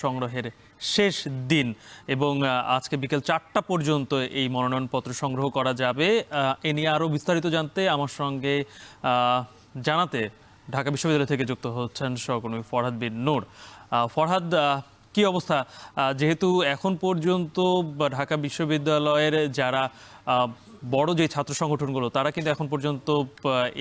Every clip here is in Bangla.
সংগ্রহের শেষ দিন এবং আজকে বিকেল 4টা পর্যন্ত এই মনোনয়নপত্র সংগ্রহ করা যাবে। এ নিয়ে আরও বিস্তারিত জানতে আমার সঙ্গে জানাতে ঢাকা বিশ্ববিদ্যালয় থেকে যুক্ত হচ্ছেন সহকর্মী ফরহাদ বিন নূর। ফরহাদ, কি অবস্থা? যেহেতু এখন পর্যন্ত ঢাকা বিশ্ববিদ্যালয়ের যারা বড় যে ছাত্র সংগঠনগুলো তারা কিন্তু এখন পর্যন্ত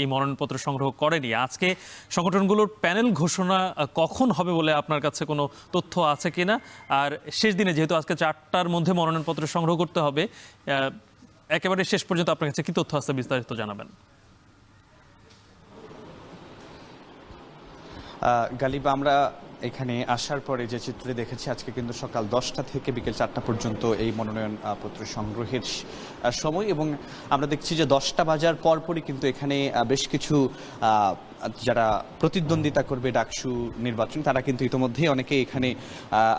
এই মনোনয়নপত্র সংগ্রহ করেনি, আজকে সংগঠনগুলোর প্যানেল ঘোষণা কখন হবে বলে আপনার কাছে কোনো তথ্য আছে কিনা? আর শেষ দিনে যেহেতু আজকে 4টার মধ্যে মনোনয়নপত্র সংগ্রহ করতে হবে, একেবারে শেষ পর্যন্ত আপনার কাছে কি তথ্য আছে বিস্তারিত জানাবেন। গালিব, আমরা এখানে আসার পরে যে চিত্রে দেখেছি, আজকে কিন্তু সকাল 10টা থেকে বিকেল 4টা পর্যন্ত এই মনোনয়নপত্র সংগ্রহের সময়, এবং আমরা দেখছি যে 10টা বাজার পরপরই কিন্তু এখানে বেশ কিছু যারা প্রতিদ্বন্দ্বিতা করবে ডাকসু নির্বাচন তারা কিন্তু ইতোমধ্যেই অনেকে এখানে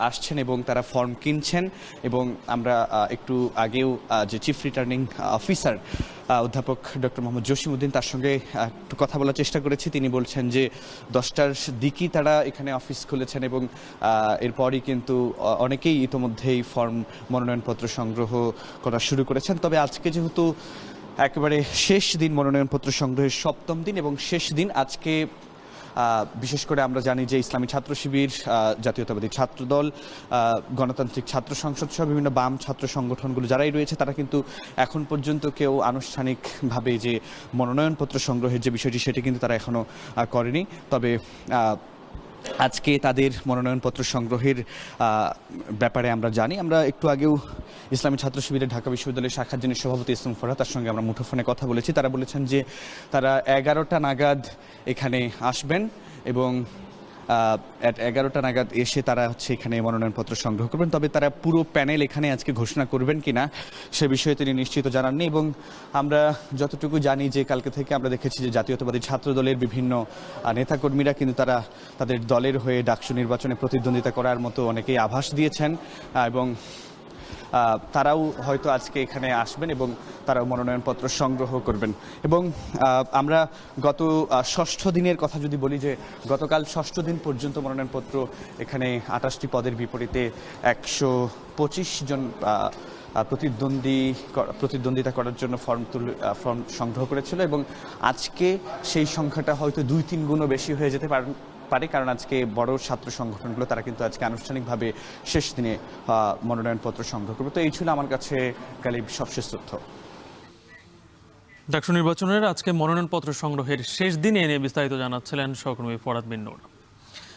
আসছেন এবং তারা ফর্ম কিনছেন। এবং আমরা একটু আগেও যে চিফ রিটার্নিং অফিসার অধ্যাপক ডক্টর মোহাম্মদ জসিমউদ্দিন, তার সঙ্গে একটু কথা বলার চেষ্টা করেছি। তিনি বলছেন যে 10টার দিকই তারা এখানে অফিস খুলেছেন এবং এরপরই কিন্তু অনেকেই ইতোমধ্যেই ফর্ম মনোনয়নপত্র সংগ্রহ করা শুরু করেছেন। তবে আজকে যেহেতু একেবারে শেষ দিন, মনোনয়নপত্র সংগ্রহের 7ম দিন এবং শেষ দিন, আজকে বিশেষ করে আমরা জানি যে ইসলামী ছাত্র শিবির, জাতীয়তাবাদী ছাত্রদল, গণতান্ত্রিক ছাত্র সংসদ সহ বিভিন্ন বাম ছাত্র সংগঠনগুলো যারাই রয়েছে তারা কিন্তু এখন পর্যন্ত কেউ আনুষ্ঠানিকভাবে যে মনোনয়নপত্র সংগ্রহের যে বিষয়টি সেটি কিন্তু তারা এখনো করেনি। তবে আজকে তাদের মনোনয়নপত্র সংগ্রহের ব্যাপারে আমরা জানি। আমরা একটু আগেও ইসলামী ছাত্র শিবিরের ঢাকা বিশ্ববিদ্যালয়ের শাখার যিনি সভাপতি ইসলাম ফরহাদ, তার সঙ্গে আমরা মুঠোফোনে কথা বলেছি। তারা বলেছেন যে তারা 11টা নাগাদ এখানে আসবেন এবং 11টা নাগাদ এসে তারা এখানে মনোনয়নপত্র সংগ্রহ করবেন। তবে তারা পুরো প্যানেল এখানে আজকে ঘোষণা করবেন কিনা সে বিষয়ে তিনি নিশ্চিত জানাননি। এবং আমরা যতটুকু জানি যে কালকে থেকে আমরা দেখেছি যে জাতীয়তাবাদী ছাত্র দলের বিভিন্ন নেতাকর্মীরা কিন্তু তারা তাদের দলের হয়ে ডাকসু নির্বাচনে প্রতিদ্বন্দ্বিতা করার মতো অনেকেই আভাস দিয়েছেন এবং তারাও হয়তো আজকে এখানে আসবেন এবং তারাও মনোনয়নপত্র সংগ্রহ করবেন। এবং আমরা গত 6ষ্ঠ দিনের কথা যদি বলি, যে গতকাল 6ষ্ঠ দিন পর্যন্ত মনোনয়নপত্র এখানে 28টি পদের বিপরীতে 125 জন প্রতিদ্বন্দ্বিতা করার জন্য ফর্ম সংগ্রহ করেছিল এবং আজকে সেই সংখ্যাটা হয়তো 2-3 গুণও বেশি হয়ে যেতে পারে, কারণ আজকে বড় ছাত্র সংগঠনগুলো তারা কিন্তু আজকে আনুষ্ঠানিকভাবে শেষ দিনে মনোনয়নপত্র সংগ্রহ করবে। তো এই ছিল আমার কাছে গালিব সবশেষ তথ্য। ডাকসু নির্বাচনের আজকে মনোনয়নপত্র সংগ্রহের শেষ দিনে এনে বিস্তারিত জানাচ্ছিলেন সহকর্মী ফরহাদ বিন নূর।